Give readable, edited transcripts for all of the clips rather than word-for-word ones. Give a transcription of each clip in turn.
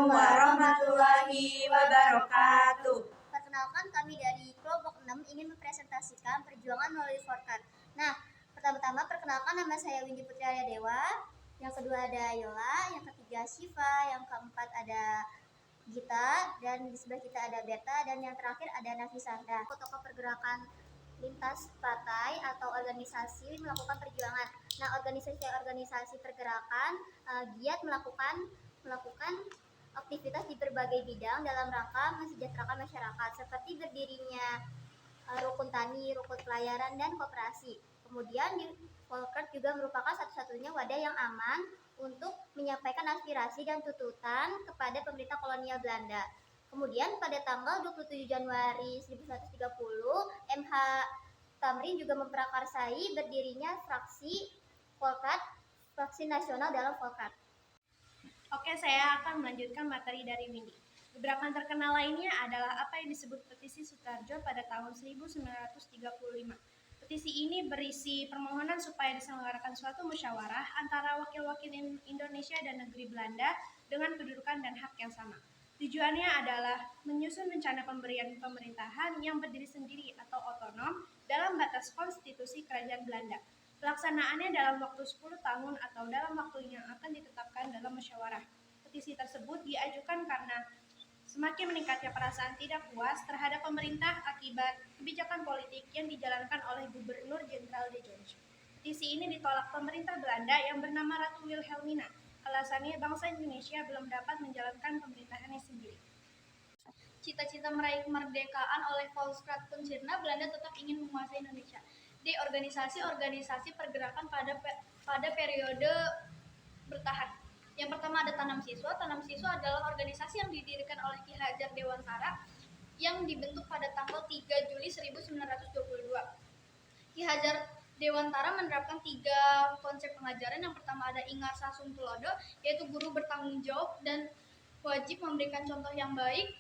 warahmatullahi wabarakatuh. Perkenalkan, kami dari kelompok 6 ingin mempresentasikan perjuangan melalui Forkat. Nah, pertama-tama perkenalkan, nama saya Windy Putri Arya Dewa. Yang kedua ada Yola, yang ketiga Syifa, yang keempat ada Gita, dan di sebelah kita ada Berta, dan yang terakhir ada Nafisa. Nah, tokoh pergerakan lintas partai atau organisasi melakukan perjuangan. Nah, organisasi pergerakan giat melakukan aktivitas di berbagai bidang dalam rangka mensejahterakan masyarakat, seperti berdirinya rukun tani, rukun pelayaran, dan koperasi. Kemudian di Volkert juga merupakan satu-satunya wadah yang aman untuk menyampaikan aspirasi dan tuntutan kepada pemerintah kolonial Belanda. Kemudian pada tanggal 27 Januari 1930, MH Tamrin juga memprakarsai berdirinya fraksi Volkert, fraksi nasional dalam Volkert. Oke, saya akan melanjutkan materi dari Windy. Gerakan terkenal lainnya adalah apa yang disebut Petisi Sutarjo pada tahun 1935. Petisi ini berisi permohonan supaya diselenggarakan suatu musyawarah antara wakil-wakil Indonesia dan negeri Belanda dengan kedudukan dan hak yang sama. Tujuannya adalah menyusun rencana pemberian pemerintahan yang berdiri sendiri atau otonom dalam batas konstitusi Kerajaan Belanda. Pelaksanaannya dalam waktu 10 tahun atau dalam waktu yang akan ditetapkan dalam musyawarah. Petisi tersebut diajukan karena semakin meningkatnya perasaan tidak puas terhadap pemerintah akibat kebijakan politik yang dijalankan oleh Gubernur Jenderal De Jonge. Petisi ini ditolak pemerintah Belanda yang bernama Ratu Wilhelmina. Alasannya bangsa Indonesia belum dapat menjalankan pemerintahannya sendiri. Cita-cita meraih kemerdekaan oleh Volkskraat pun sirna, Belanda tetap ingin menguasai Indonesia. Di organisasi-organisasi pergerakan pada periode bertahan. Yang pertama ada Tanam Siswa. Tanam Siswa adalah organisasi yang didirikan oleh Ki Hajar Dewantara yang dibentuk pada tanggal 3 Juli 1922. Ki Hajar Dewantara menerapkan 3 konsep pengajaran. Yang pertama ada Ingar Sasung Tulodo, yaitu guru bertanggung jawab dan wajib memberikan contoh yang baik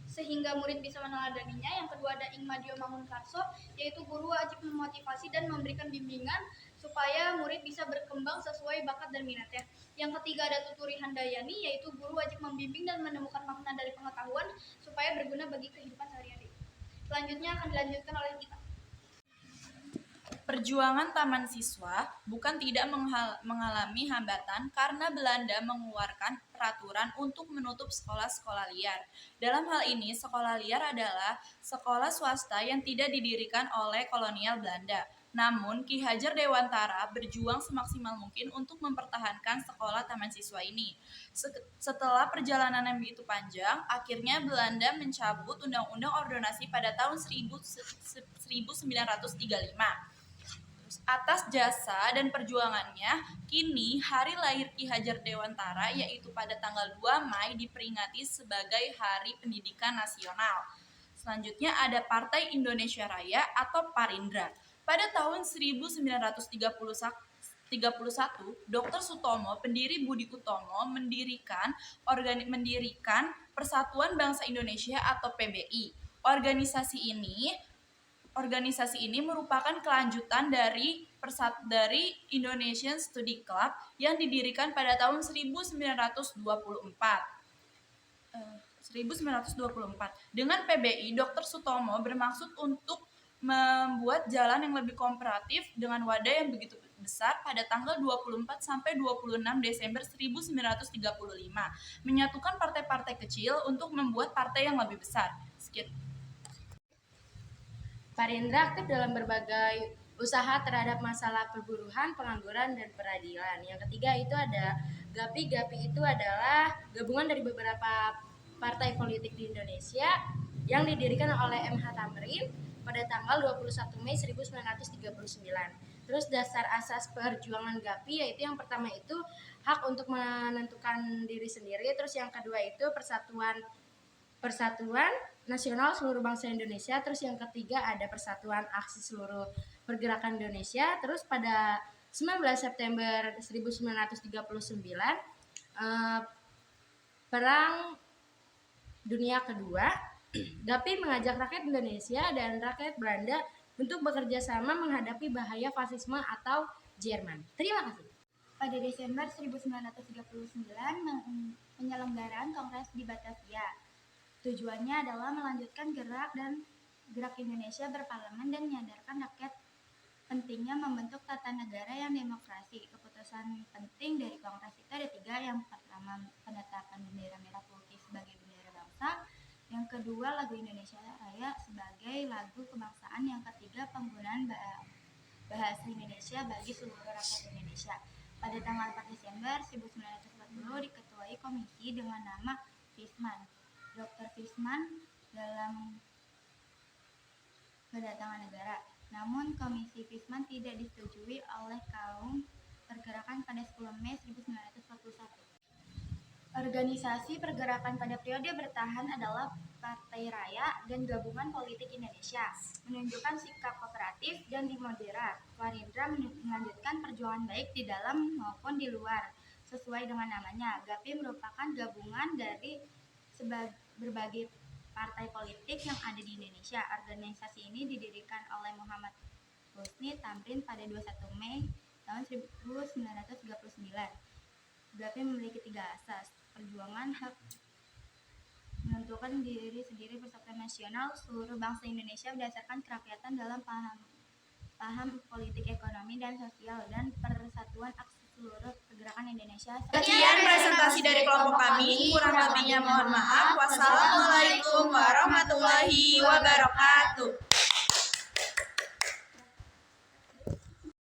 sehingga murid bisa meneladaninya. Yang kedua ada Ing Madio Mangunkarso, yaitu guru wajib memotivasi dan memberikan bimbingan supaya murid bisa berkembang sesuai bakat dan minatnya. Yang ketiga ada Tuturi Handayani, yaitu guru wajib membimbing dan menemukan makna dari pengetahuan supaya berguna bagi kehidupan sehari-hari. Selanjutnya akan dilanjutkan oleh kita. Perjuangan Taman Siswa bukan tidak mengalami hambatan karena Belanda mengeluarkan peraturan untuk menutup sekolah-sekolah liar. Dalam hal ini, sekolah liar adalah sekolah swasta yang tidak didirikan oleh kolonial Belanda. Namun, Ki Hajar Dewantara berjuang semaksimal mungkin untuk mempertahankan sekolah Taman Siswa ini. Setelah perjalanan yang begitu panjang, akhirnya Belanda mencabut Undang-Undang Ordonasi pada tahun 1935. Atas jasa dan perjuangannya, kini hari lahir Ki Hajar Dewantara yaitu pada tanggal 2 Mei diperingati sebagai Hari Pendidikan Nasional. Selanjutnya ada Partai Indonesia Raya atau Parindra. Pada tahun 1931, Dr. Sutomo, pendiri Budi Utomo, mendirikan Persatuan Bangsa Indonesia atau PBI. Organisasi ini merupakan kelanjutan dari Indonesian Study Club yang didirikan pada tahun 1924. Dengan PBI, Dr. Sutomo bermaksud untuk membuat jalan yang lebih komparatif dengan wadah yang begitu besar pada tanggal 24 sampai 26 Desember 1935, menyatukan partai-partai kecil untuk membuat partai yang lebih besar. Parindra aktif dalam berbagai usaha terhadap masalah perburuhan, pengangguran, dan peradilan. Yang ketiga itu ada GAPI. GAPI itu adalah gabungan dari beberapa partai politik di Indonesia yang didirikan oleh MH Tamrin pada tanggal 21 Mei 1939. Terus dasar asas perjuangan GAPI yaitu yang pertama itu hak untuk menentukan diri sendiri. Terus yang kedua itu persatuan nasional seluruh bangsa Indonesia. Terus yang ketiga ada Persatuan Aksi Seluruh Pergerakan Indonesia. Terus pada 19 September 1939 Perang Dunia Kedua, GAPI mengajak rakyat Indonesia dan rakyat Belanda untuk bekerja sama menghadapi bahaya fasisme atau Jerman. Terima kasih. Pada Desember 1939, penyelenggaraan Kongres di Batavia. Tujuannya adalah melanjutkan gerak Indonesia berparlemen dan menyadarkan rakyat pentingnya membentuk tata negara yang demokrasi. Keputusan penting dari Kongres itu ada 3. Yang pertama, penetapan bendera merah putih sebagai bendera bangsa. Yang kedua, lagu Indonesia Raya sebagai lagu kebangsaan. Yang ketiga, penggunaan bahasa Indonesia bagi seluruh rakyat Indonesia. Pada tanggal 4 Desember 1940 diketuai komisi dengan nama Fisman. Dr. Fisman dalam kedatangan negara. Namun komisi Fisman tidak disetujui oleh kaum pergerakan pada 10 Mei 1941. Organisasi pergerakan pada periode bertahan adalah Partai Raya dan Gabungan Politik Indonesia, menunjukkan sikap kooperatif dan moderat. Warindra melanjutkan perjuangan baik di dalam maupun di luar, sesuai dengan namanya. GAPI merupakan gabungan dari berbagai partai politik yang ada di Indonesia. Organisasi ini didirikan oleh Muhammad Husni Tamrin pada 21 Mei tahun 1939. GAPI memiliki 3 asas: perjuangan hak menentukan diri sendiri, persatuan nasional seluruh bangsa Indonesia berdasarkan kerakyatan dalam paham politik, ekonomi, dan sosial, dan persatuan aksi seluruh pergerakan Indonesia. Sekian presentasi dari kelompok kami, kurang lebihnya mohon maaf. Wassalamualaikum warahmatullahi wabarakatuh.